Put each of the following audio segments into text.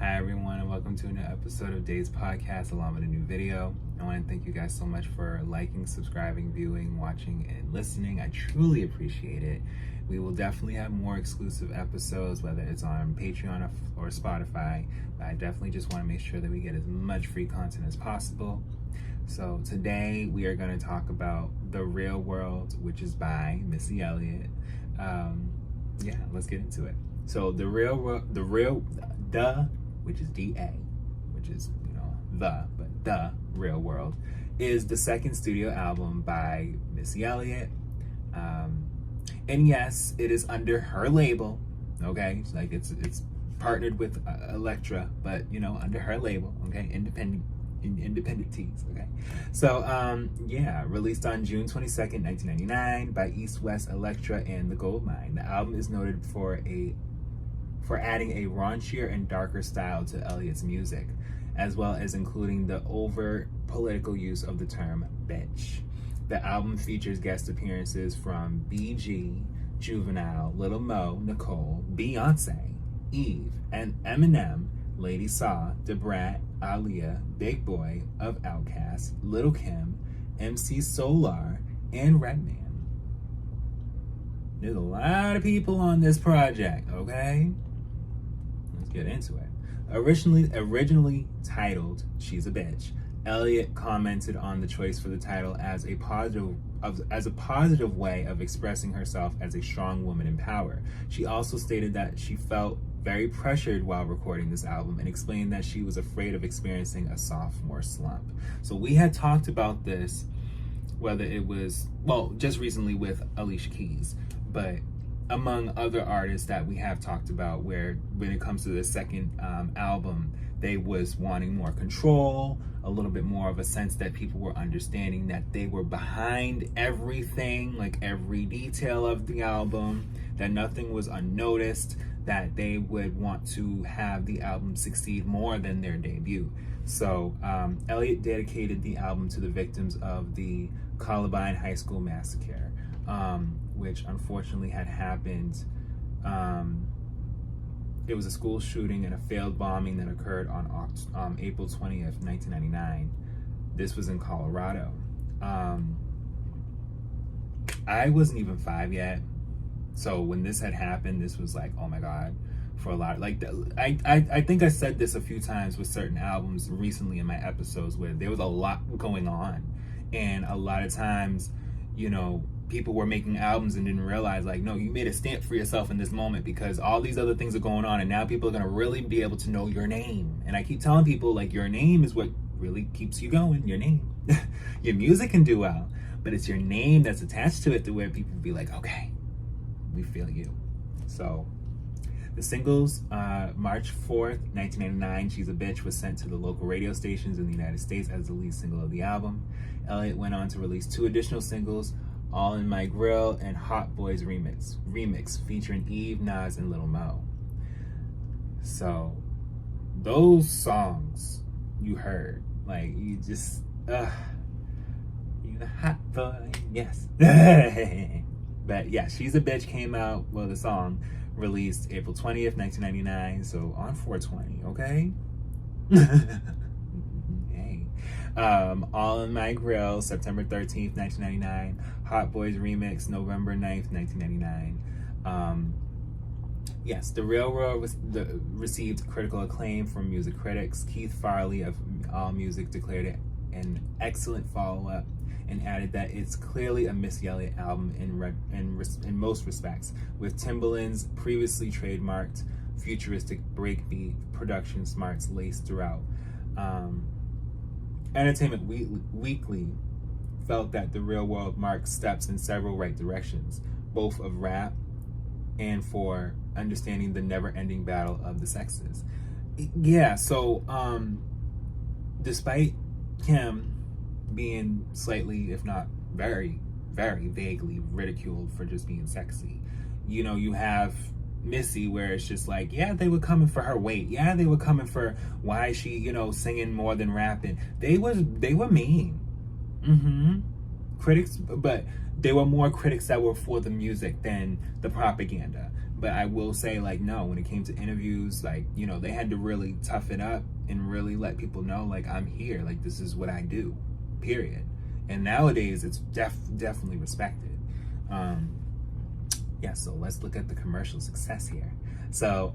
Hi everyone, and welcome to a new episode of Day's Podcast along with a new video. I want to thank you guys so much for liking, subscribing, viewing, watching, and listening. I truly appreciate it. We will definitely have more exclusive episodes, whether it's on Patreon or Spotify. But I definitely just want to make sure that we get as much free content as possible. So today we are going to talk about The Real World, which is by Missy Elliott. Let's get into it. So the which is D-A, which is, the Real World, is the second studio album by Missy Elliott. And yes, it is under her label, okay? It's partnered with Elektra, but, under her label, okay? Independent tees, okay? So, released on June 22nd, 1999 by East West Elektra and The Gold Mine. The album is noted for adding a raunchier and darker style to Elliott's music, as well as including the overt political use of the term bitch. The album features guest appearances from BG, Juvenile, Lil Mo, Nicole, Beyonce, Eve, and Eminem, Lady Saw, Da Brat, Aaliyah, Big Boy of Outkast, Lil Kim, MC Solar, and Redman. There's a lot of people on this project, okay? Let's get into it. Originally titled She's a Bitch, Elliott commented on the choice for the title as a positive way of expressing herself as a strong woman in power. She also stated that she felt very pressured while recording this album and explained that she was afraid of experiencing a sophomore slump. So we had talked about this, whether it was, just recently with Alicia Keys, but among other artists that we have talked about, where when it comes to the second album, they was wanting more control, a little bit more of a sense that people were understanding that they were behind everything, like every detail of the album, that nothing was unnoticed, that they would want to have the album succeed more than their debut. So Elliott dedicated the album to the victims of the Columbine High School massacre, which unfortunately had happened. It was a school shooting and a failed bombing that occurred on April 20th, 1999. This was in Colorado. I wasn't even 5 yet. So when this had happened, this was like, oh my God, for a lot. I think I said this a few times with certain albums recently in my episodes, where there was a lot going on. And a lot of times, people were making albums and didn't realize, no, you made a stamp for yourself in this moment because all these other things are going on, and now people are going to really be able to know your name. And I keep telling people, your name is what really keeps you going, your name. Your music can do well, but it's your name that's attached to it to where people be like, okay, we feel you. So the singles, March 4th, 1999, She's a Bitch was sent to the local radio stations in the United States as the lead single of the album. Elliott went on to release 2 additional singles, All in My Grill and Hot Boys remix featuring Eve, Nas, and Lil Mo. So those songs you heard, you just, you the hot boy, yes. But yeah, She's a Bitch came out, the song released April 20th, 1999, so on 420, okay? Hey. All in My Grill, September 13th, 1999. Hot Boys remix, November 9th, 1999. Yes, The Real World received critical acclaim from music critics. Keith Farley of AllMusic declared it an excellent follow-up and added that it's clearly a Missy Elliott album in most respects, with Timbaland's previously trademarked futuristic breakbeat production smarts laced throughout. Entertainment Weekly felt that The Real World marked steps in several right directions, both of rap and for understanding the never-ending battle of the sexes. Yeah, so despite Kim being slightly, if not very, very vaguely ridiculed for just being sexy, you have Missy, where it's just they were coming for her weight. Yeah, they were coming for why is she, singing more than rapping. They were mean. Critics, but there were more critics that were for the music than the propaganda. But I will say, like, no, when it came to interviews, like, you know, they had to really tough it up and really let people know, like, I'm here, like, this is what I do, period. And nowadays it's definitely respected. Yeah, so let's look at the commercial success here. So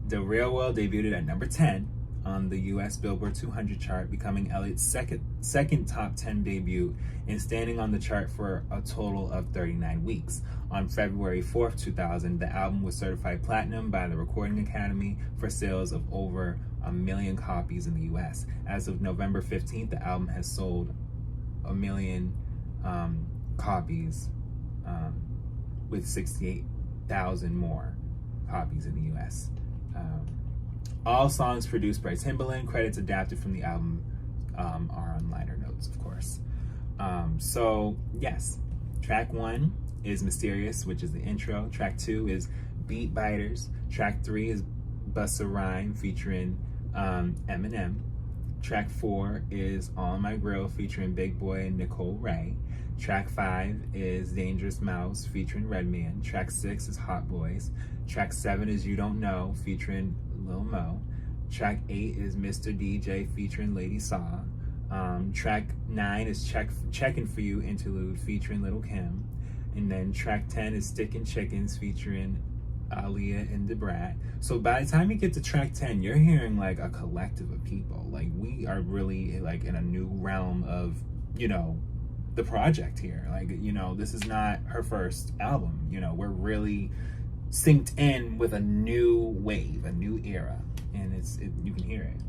The Real World debuted at number 10 on the US Billboard 200 chart, becoming Elliott's second top 10 debut and standing on the chart for a total of 39 weeks. On February 4th, 2000, the album was certified platinum by the Recording Academy for sales of over 1 million copies in the US. As of November 15th, the album has sold 1 million copies, with 68,000 more copies in the US. All songs produced by Timbaland, credits adapted from the album are on liner notes, of course. So yes, track 1 is Mysterious, which is the intro. Track 2 is Beat Biters. Track 3 is Busta Rhyme featuring Eminem. Track 4 is On My Grill featuring Big Boy and Nicole Ray. Track 5 is Dangerous Mouse featuring Redman. Track 6 is Hot Boys. Track 7 is You Don't Know featuring Lil Mo. Track 8 is Mr. DJ featuring Lady Saw. Track 9 is Checkin' For You Interlude featuring Lil' Kim. And then track 10 is Stickin' Chickens featuring Aaliyah and Da Brat. So by the time you get to track 10, you're hearing like a collective of people. Like, we are really like in a new realm of, you know, the project here. Like, you know, this is not her first album. You know, we're really synced in with a new wave, a new era, and you can hear it.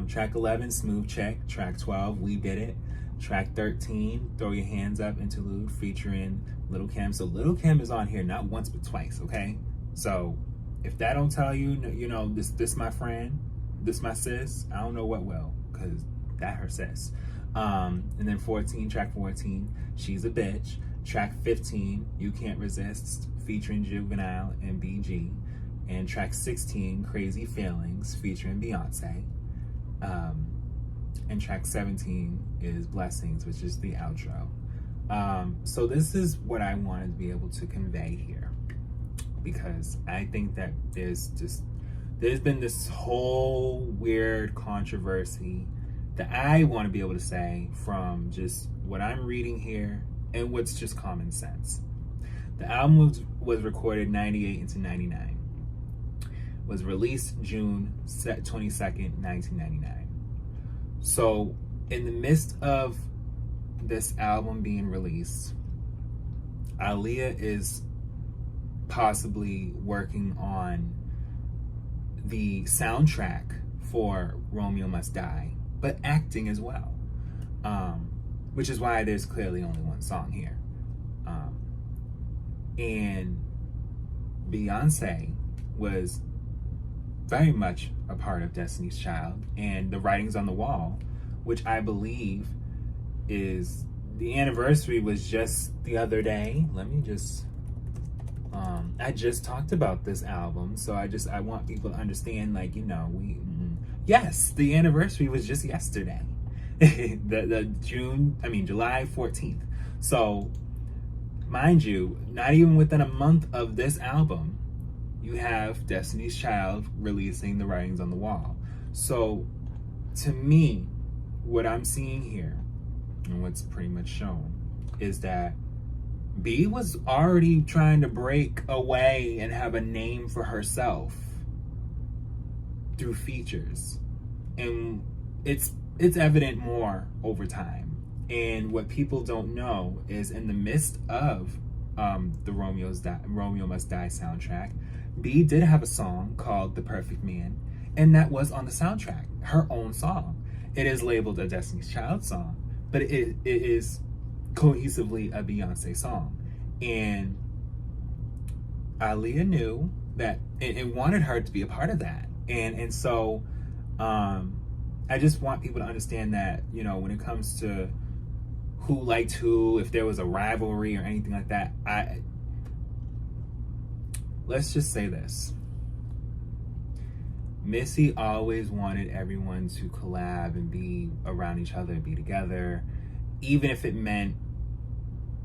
Track 11, Smooth Check. Track 12, We Did It. Track 13, Throw Your Hands Up Interlude featuring Lil' Kim. So Lil' Kim is on here not once but twice, okay? So if that don't tell you, you know, this my friend, this my sis, I don't know what will, because that her sis. And then 14, track 14, She's a Bitch. Track 15, You Can't Resist, featuring Juvenile and BG. And track 16, Crazy Feelings, featuring Beyonce. And track 17 is Blessings, which is the outro. So this is what I wanted to be able to convey here, because I think that there's been this whole weird controversy that I want to be able to say from just what I'm reading here and what's just common sense. The album was recorded 98 into 99. Was released June 22nd, 1999. So in the midst of this album being released, Aaliyah is possibly working on the soundtrack for Romeo Must Die, but acting as well, which is why there's clearly only one song here. And Beyonce was very much a part of Destiny's Child, and The Writings on the Wall, which I believe is, the anniversary was just the other day. Let me just, I just talked about this album, so I want people to understand, like, you know, yes, the anniversary was just yesterday. July 14th. So, mind you, not even within a month of this album, you have Destiny's Child releasing The Writings on the Wall. So, to me, what I'm seeing here, and what's pretty much shown, is that B was already trying to break away and have a name for herself through features. And it's evident more over time. And what people don't know is, in the midst of the Romeo Must Die soundtrack, B did have a song called The Perfect Man, and that was on the soundtrack, her own song. It is labeled a Destiny's Child song, but it is cohesively a Beyonce song. And Aaliyah knew that and wanted her to be a part of that. And so I just want people to understand that, you know, when it comes to who liked who, if there was a rivalry or anything like that, let's just say this. Missy always wanted everyone to collab and be around each other, be together, even if it meant,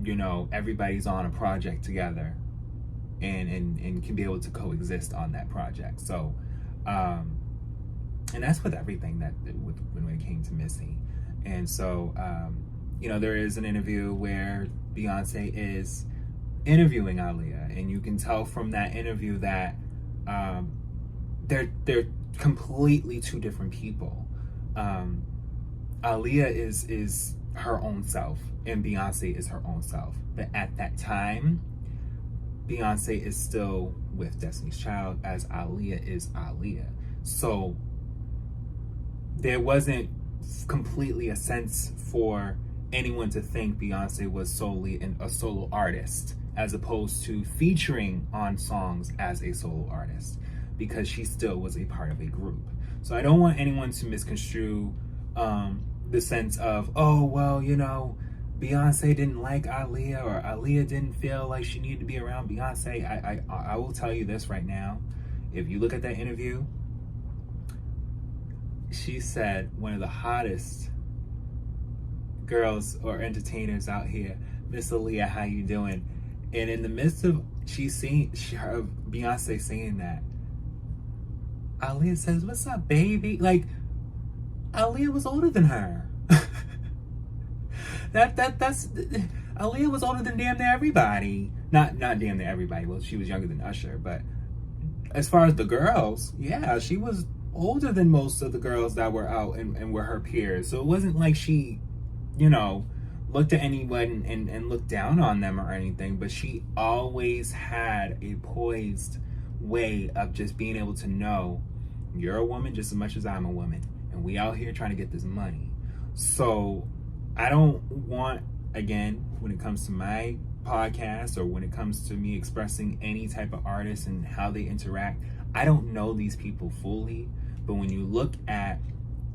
you know, everybody's on a project together. and can be able to coexist on that project. So and that's with everything when it came to Missy. And so there is an interview where Beyonce is interviewing Aaliyah, and you can tell from that interview that they're completely two different people. Aaliyah is her own self, and Beyonce is her own self. But at that time, Beyonce is still with Destiny's Child, as Aaliyah is Aaliyah. So there wasn't completely a sense for anyone to think Beyonce was solely a solo artist, as opposed to featuring on songs as a solo artist, because she still was a part of a group. So I don't want anyone to misconstrue the sense of, oh, well, Beyonce didn't like Aaliyah, or Aaliyah didn't feel like she needed to be around Beyonce. I will tell you this right now. If you look at that interview, she said one of the hottest girls or entertainers out here, Miss Aaliyah, how you doing? And in the midst of Beyonce saying that, Aaliyah says, "What's up, baby?" Like, Aaliyah was older than her. That's Aaliyah was older than damn near everybody. Not damn near everybody. Well, she was younger than Usher, but as far as the girls, yeah, she was older than most of the girls that were out and were her peers. So it wasn't like she, looked at anyone and looked down on them or anything, but she always had a poised way of just being able to know, you're a woman just as much as I'm a woman, and we out here trying to get this money. So I don't want, again, when it comes to my podcast or when it comes to me expressing any type of artist and how they interact, I don't know these people fully, but when you look at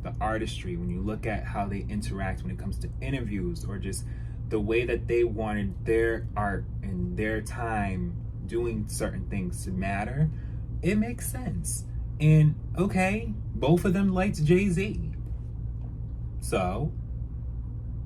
the artistry, when you look at how they interact when it comes to interviews, or just the way that they wanted their art and their time doing certain things to matter, it makes sense. And okay, both of them liked Jay-Z. So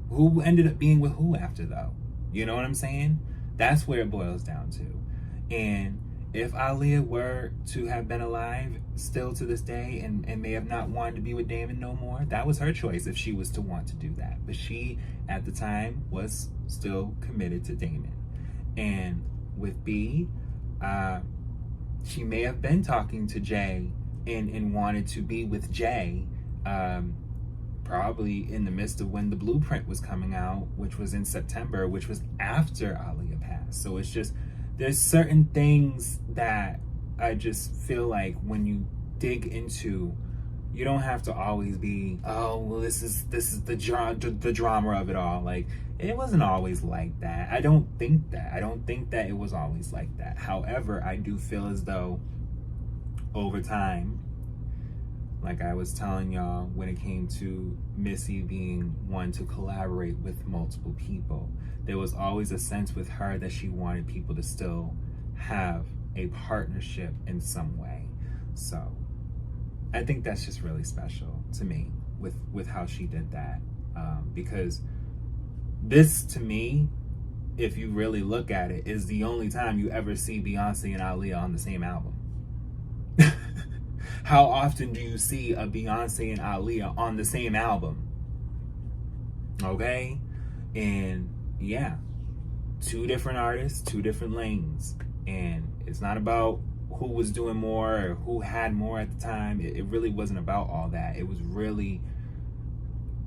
who ended up being with who after, though? You know what I'm saying? That's where it boils down to. And if Aaliyah were to have been alive still to this day and may have not wanted to be with Damon no more, that was her choice if she was to want to do that. But she, at the time, was still committed to Damon. And with B, she may have been talking to Jay and wanted to be with Jay, probably in the midst of when The Blueprint was coming out, which was in September, which was after Aaliyah passed. So it's just, there's certain things that I just feel like when you dig into, you don't have to always be, oh, well, this is the drama of it all. Like, it wasn't always like that. I don't think that it was always like that. However, I do feel as though over time, like I was telling y'all, when it came to Missy being one to collaborate with multiple people, there was always a sense with her that she wanted people to still have a partnership in some way. So I think that's just really special to me with how she did that. Because this, to me, if you really look at it, is the only time you ever see Beyonce and Aaliyah on the same album. How often do you see a Beyonce and Aaliyah on the same album? Okay? And yeah, two different artists, two different lanes. And it's not about who was doing more or who had more at the time. It really wasn't about all that. It was really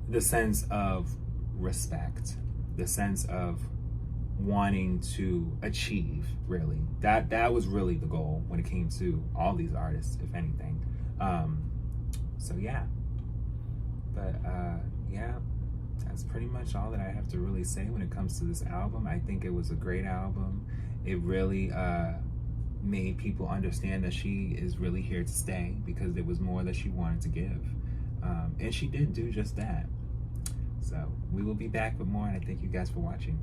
the sense of respect, the sense of wanting to achieve, really. That was really the goal when it came to all these artists, if anything. So yeah. But yeah, that's pretty much all that I have to really say when it comes to this album. I think it was a great album. It really made people understand that she is really here to stay, because there was more that she wanted to give. And she did do just that. So we will be back with more, and I thank you guys for watching.